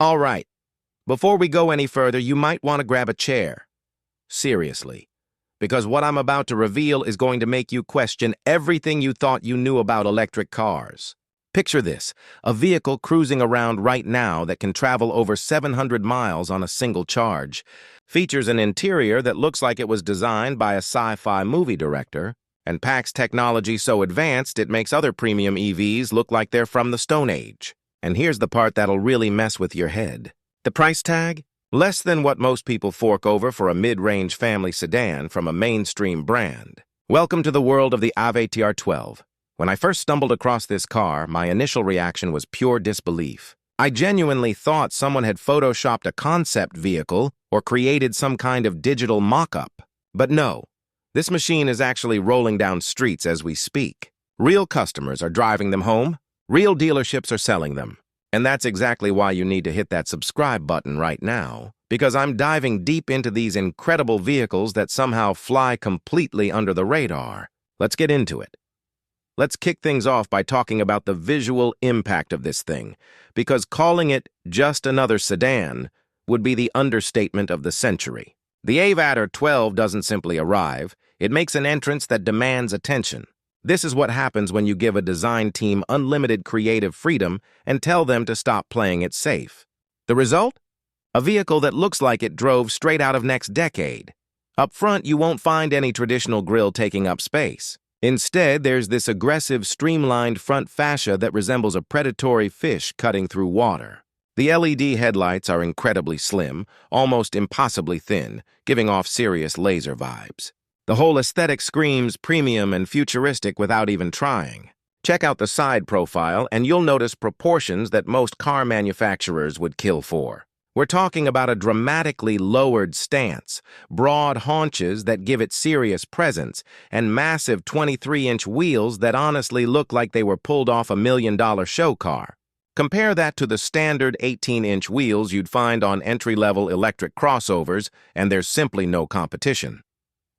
All right, before we go any further, you might want to grab a chair. Seriously. Because what I'm about to reveal is going to make you question everything you thought you knew about electric cars. Picture this, a vehicle cruising around right now that can travel over 700 miles on a single charge. Features an interior that looks like it was designed by a sci-fi movie director, and packs technology so advanced it makes other premium EVs look like they're from the Stone Age. And here's the part that'll really mess with your head. The price tag? Less than what most people fork over for a mid-range family sedan from a mainstream brand. Welcome to the world of the AVATR 12. When I first stumbled across this car, my initial reaction was pure disbelief. I genuinely thought someone had photoshopped a concept vehicle or created some kind of digital mock-up. But no, this machine is actually rolling down streets as we speak. Real customers are driving them home, real dealerships are selling them. And that's exactly why you need to hit that subscribe button right now, because I'm diving deep into these incredible vehicles that somehow fly completely under the radar. Let's get into it. Let's kick things off by talking about the visual impact of this thing, because calling it just another sedan would be the understatement of the century. The AVATR 12 doesn't simply arrive, it makes an entrance that demands attention. This is what happens when you give a design team unlimited creative freedom and tell them to stop playing it safe. The result? A vehicle that looks like it drove straight out of next decade. Up front, you won't find any traditional grille taking up space. Instead, there's this aggressive, streamlined front fascia that resembles a predatory fish cutting through water. The LED headlights are incredibly slim, almost impossibly thin, giving off serious laser vibes. The whole aesthetic screams premium and futuristic without even trying. Check out the side profile and you'll notice proportions that most car manufacturers would kill for. We're talking about a dramatically lowered stance, broad haunches that give it serious presence, and massive 23-inch wheels that honestly look like they were pulled off a $1 million show car. Compare that to the standard 18-inch wheels you'd find on entry-level electric crossovers, and there's simply no competition.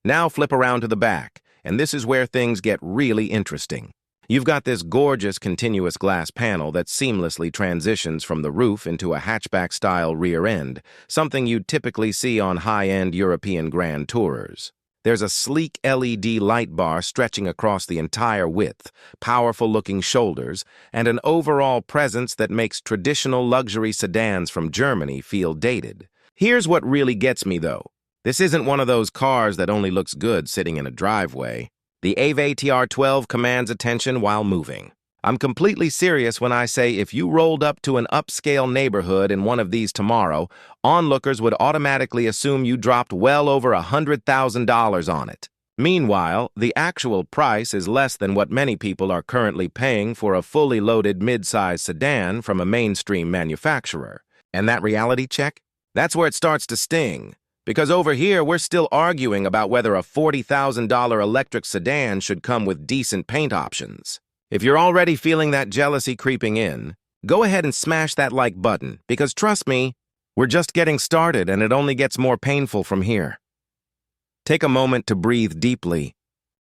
Now flip around to the back, and this is where things get really interesting. You've got this gorgeous continuous glass panel that seamlessly transitions from the roof into a hatchback-style rear end, something you'd typically see on high-end European Grand Tourers. There's a sleek LED light bar stretching across the entire width, powerful-looking shoulders, and an overall presence that makes traditional luxury sedans from Germany feel dated. Here's what really gets me, though. This isn't one of those cars that only looks good sitting in a driveway. The AVATR 12 commands attention while moving. I'm completely serious when I say if you rolled up to an upscale neighborhood in one of these tomorrow, onlookers would automatically assume you dropped well over $100,000 on it. Meanwhile, the actual price is less than what many people are currently paying for a fully loaded mid-size sedan from a mainstream manufacturer. And that reality check? That's where it starts to sting. Because over here, we're still arguing about whether a $40,000 electric sedan should come with decent paint options. If you're already feeling that jealousy creeping in, go ahead and smash that like button, because trust me, we're just getting started and it only gets more painful from here. Take a moment to breathe deeply,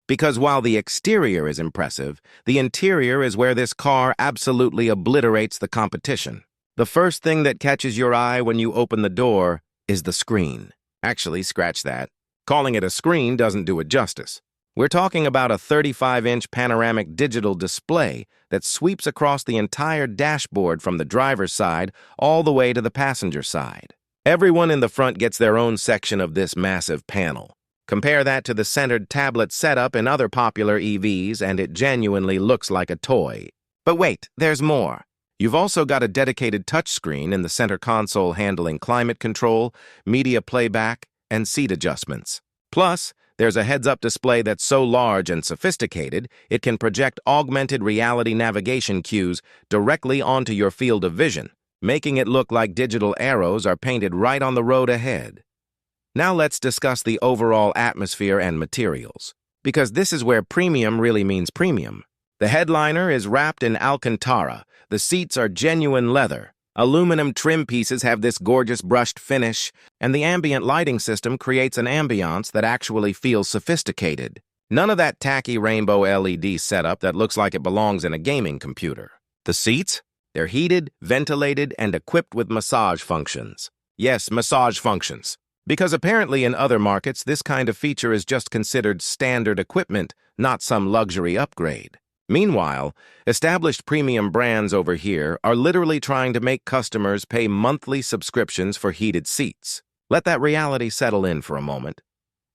because while the exterior is impressive, the interior is where this car absolutely obliterates the competition. The first thing that catches your eye when you open the door is the screen. Actually, scratch that. Calling it a screen doesn't do it justice. We're talking about a 35-inch panoramic digital display that sweeps across the entire dashboard from the driver's side all the way to the passenger side. Everyone in the front gets their own section of this massive panel. Compare that to the centered tablet setup in other popular EVs, and it genuinely looks like a toy. But wait, there's more. You've also got a dedicated touchscreen in the center console handling climate control, media playback, and seat adjustments. Plus, there's a heads-up display that's so large and sophisticated, it can project augmented reality navigation cues directly onto your field of vision, making it look like digital arrows are painted right on the road ahead. Now let's discuss the overall atmosphere and materials, because this is where premium really means premium. The headliner is wrapped in Alcantara. The seats are genuine leather. Aluminum trim pieces have this gorgeous brushed finish, and the ambient lighting system creates an ambiance that actually feels sophisticated. None of that tacky rainbow LED setup that looks like it belongs in a gaming computer. The seats? They're heated, ventilated, and equipped with massage functions. Yes, massage functions. Because apparently in other markets, this kind of feature is just considered standard equipment, not some luxury upgrade. Meanwhile, established premium brands over here are literally trying to make customers pay monthly subscriptions for heated seats. Let that reality settle in for a moment.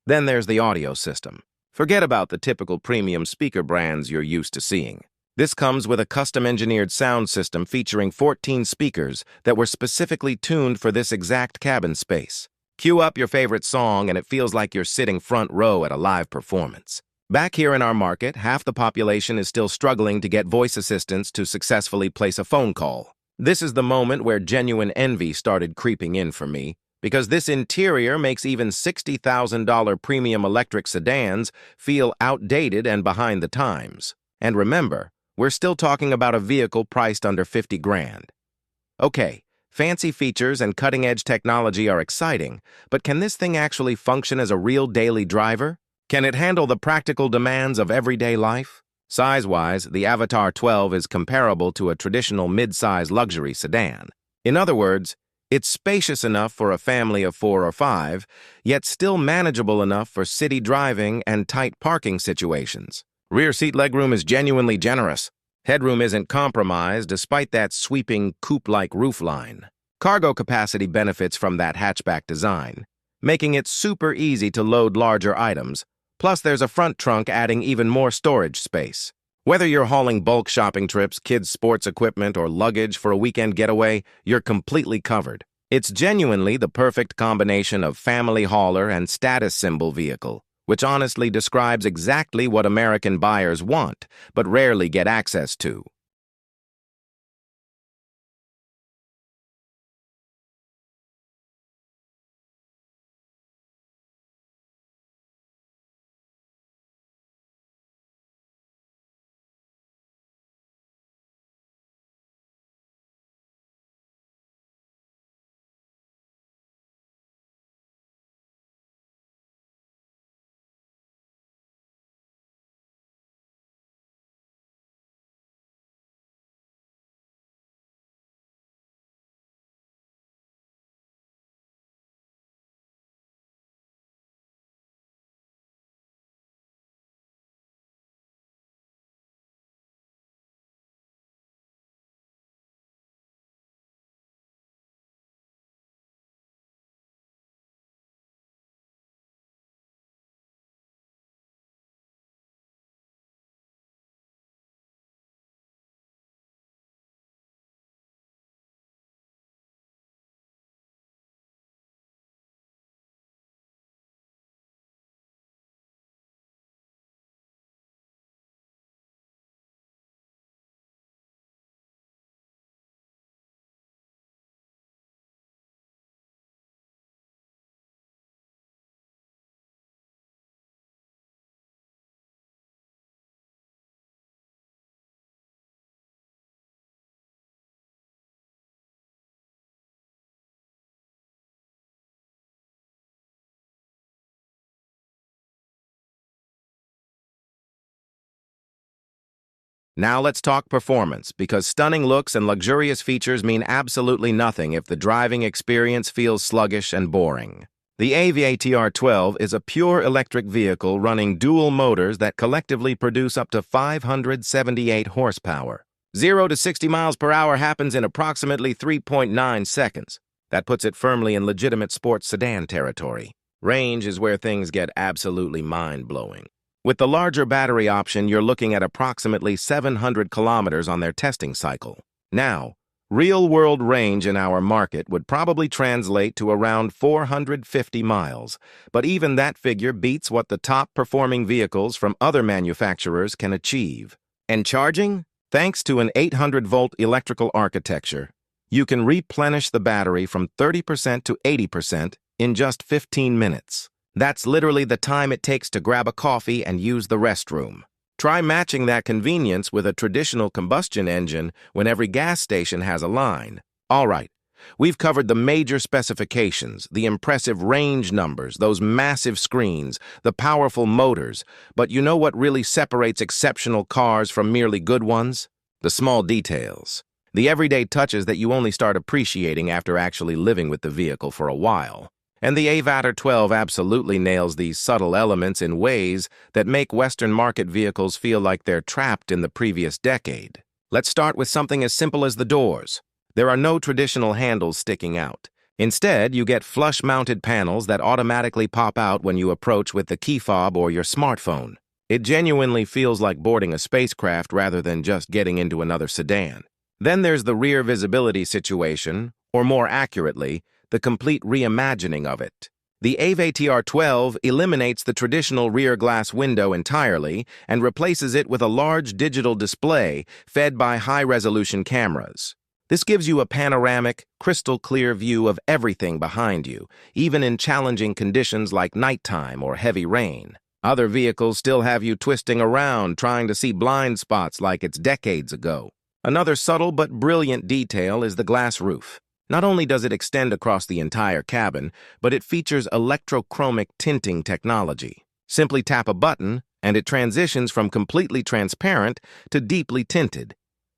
Then there's the audio system. Forget about the typical premium speaker brands you're used to seeing. This comes with a custom-engineered sound system featuring 14 speakers that were specifically tuned for this exact cabin space. Cue up your favorite song and it feels like you're sitting front row at a live performance. Back here in our market, half the population is still struggling to get voice assistants to successfully place a phone call. This is the moment where genuine envy started creeping in for me, because this interior makes even $60,000 premium electric sedans feel outdated and behind the times. And remember, we're still talking about a vehicle priced under 50 grand. Okay, fancy features and cutting-edge technology are exciting, but can this thing actually function as a real daily driver? Can it handle the practical demands of everyday life? Size-wise, the AVATR 12 is comparable to a traditional mid-size luxury sedan. In other words, it's spacious enough for a family of 4 or 5, yet still manageable enough for city driving and tight parking situations. Rear seat legroom is genuinely generous. Headroom isn't compromised despite that sweeping coupe-like roofline. Cargo capacity benefits from that hatchback design, making it super easy to load larger items. Plus, there's a front trunk adding even more storage space. Whether you're hauling bulk shopping trips, kids' sports equipment, or luggage for a weekend getaway, you're completely covered. It's genuinely the perfect combination of family hauler and status symbol vehicle, which honestly describes exactly what American buyers want, but rarely get access to. Now let's talk performance, because stunning looks and luxurious features mean absolutely nothing if the driving experience feels sluggish and boring. The AVATR 12 is a pure electric vehicle running dual motors that collectively produce up to 578 horsepower. 0 to 60 miles per hour happens in approximately 3.9 seconds. That puts it firmly in legitimate sports sedan territory. Range is where things get absolutely mind-blowing. With the larger battery option, you're looking at approximately 700 kilometers on their testing cycle. Now, real-world range in our market would probably translate to around 450 miles, but even that figure beats what the top-performing vehicles from other manufacturers can achieve. And charging? Thanks to an 800-volt electrical architecture, you can replenish the battery from 30% to 80% in just 15 minutes. That's literally the time it takes to grab a coffee and use the restroom. Try matching that convenience with a traditional combustion engine when every gas station has a line. All right, we've covered the major specifications, the impressive range numbers, those massive screens, the powerful motors, but you know what really separates exceptional cars from merely good ones? The small details. The everyday touches that you only start appreciating after actually living with the vehicle for a while. And the AVATR 12 absolutely nails these subtle elements in ways that make Western market vehicles feel like they're trapped in the previous decade. Let's start with something as simple as the doors. There are no traditional handles sticking out. Instead, you get flush-mounted panels that automatically pop out when you approach with the key fob or your smartphone. It genuinely feels like boarding a spacecraft rather than just getting into another sedan. Then there's the rear visibility situation, or more accurately, the complete reimagining of it. The AVATR 12 eliminates the traditional rear glass window entirely and replaces it with a large digital display fed by high-resolution cameras. This gives you a panoramic, crystal-clear view of everything behind you, even in challenging conditions like nighttime or heavy rain. Other vehicles still have you twisting around, trying to see blind spots like it's decades ago. Another subtle but brilliant detail is the glass roof. Not only does it extend across the entire cabin, but it features electrochromic tinting technology. Simply tap a button, and it transitions from completely transparent to deeply tinted,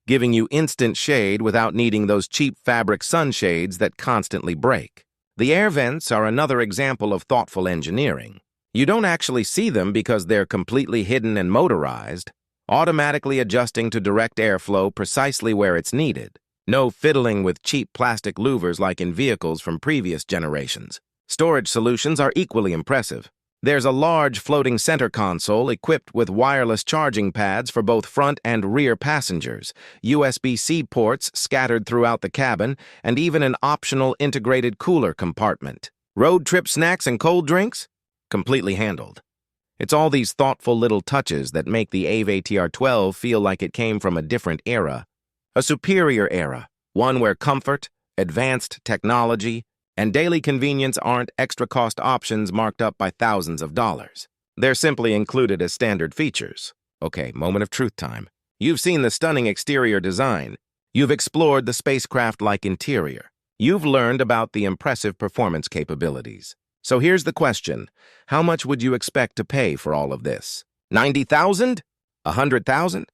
giving you instant shade without needing those cheap fabric sunshades that constantly break. The air vents are another example of thoughtful engineering. You don't actually see them because they're completely hidden and motorized, automatically adjusting to direct airflow precisely where it's needed. No fiddling with cheap plastic louvers like in vehicles from previous generations. Storage solutions are equally impressive. There's a large floating center console equipped with wireless charging pads for both front and rear passengers, USB-C ports scattered throughout the cabin, and even an optional integrated cooler compartment. Road trip snacks and cold drinks? Completely handled. It's all these thoughtful little touches that make the AVATR 12 feel like it came from a different era. A superior era, one where comfort, advanced technology, and daily convenience aren't extra-cost options marked up by thousands of dollars. They're simply included as standard features. Okay, moment of truth time. You've seen the stunning exterior design. You've explored the spacecraft-like interior. You've learned about the impressive performance capabilities. So here's the question. How much would you expect to pay for all of this? $90,000? $100,000?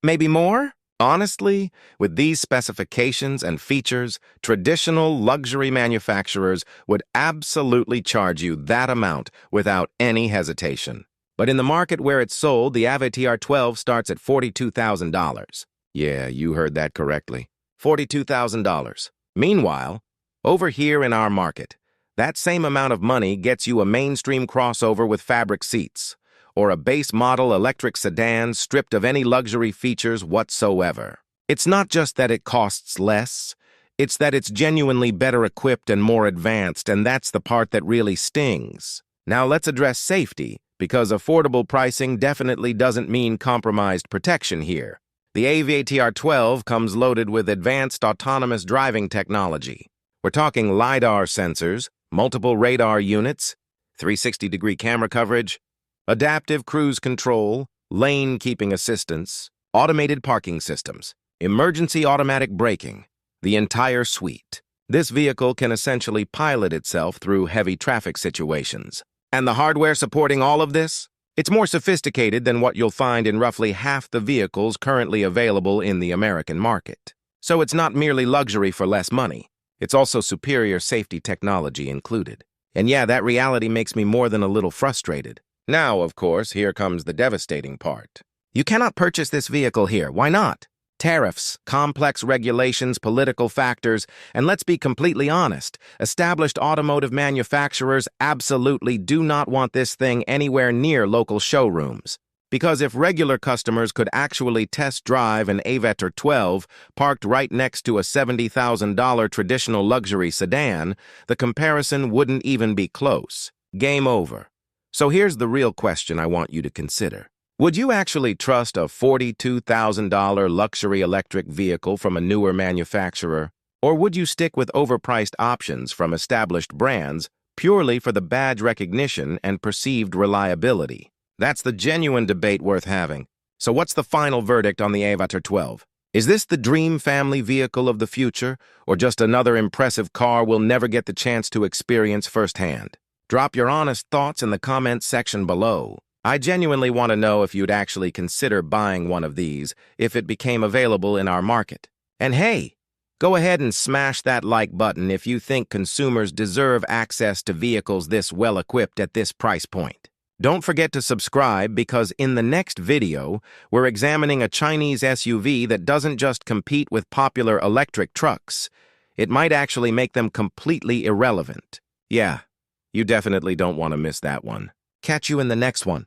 Maybe more? Honestly, with these specifications and features, traditional luxury manufacturers would absolutely charge you that amount without any hesitation. But in the market where it's sold, the AVATR 12 starts at $42,000. Yeah, you heard that correctly. $42,000. Meanwhile, over here in our market, that same amount of money gets you a mainstream crossover with fabric seats, or a base model electric sedan stripped of any luxury features whatsoever. It's not just that it costs less, it's that it's genuinely better equipped and more advanced, and that's the part that really stings. Now let's address safety, because affordable pricing definitely doesn't mean compromised protection here. The AVATR 12 comes loaded with advanced autonomous driving technology. We're talking LiDAR sensors, multiple radar units, 360-degree camera coverage, adaptive cruise control, lane keeping assistance, automated parking systems, emergency automatic braking, the entire suite. This vehicle can essentially pilot itself through heavy traffic situations. And the hardware supporting all of this? It's more sophisticated than what you'll find in roughly half the vehicles currently available in the American market. So it's not merely luxury for less money. It's also superior safety technology included. And yeah, that reality makes me more than a little frustrated. Now, of course, here comes the devastating part. You cannot purchase this vehicle here. Why not? Tariffs, complex regulations, political factors, and let's be completely honest, established automotive manufacturers absolutely do not want this thing anywhere near local showrooms. Because if regular customers could actually test drive an AVATR 12 parked right next to a $70,000 traditional luxury sedan, the comparison wouldn't even be close. Game over. So here's the real question I want you to consider. Would you actually trust a $42,000 luxury electric vehicle from a newer manufacturer? Or would you stick with overpriced options from established brands purely for the badge recognition and perceived reliability? That's the genuine debate worth having. So what's the final verdict on the AVATR 12? Is this the dream family vehicle of the future, or just another impressive car we'll never get the chance to experience firsthand? Drop your honest thoughts in the comments section below. I genuinely want to know if you'd actually consider buying one of these if it became available in our market. And hey, go ahead and smash that like button if you think consumers deserve access to vehicles this well-equipped at this price point. Don't forget to subscribe because in the next video, we're examining a Chinese SUV that doesn't just compete with popular electric trucks. It might actually make them completely irrelevant. Yeah, you definitely don't want to miss that one. Catch you in the next one.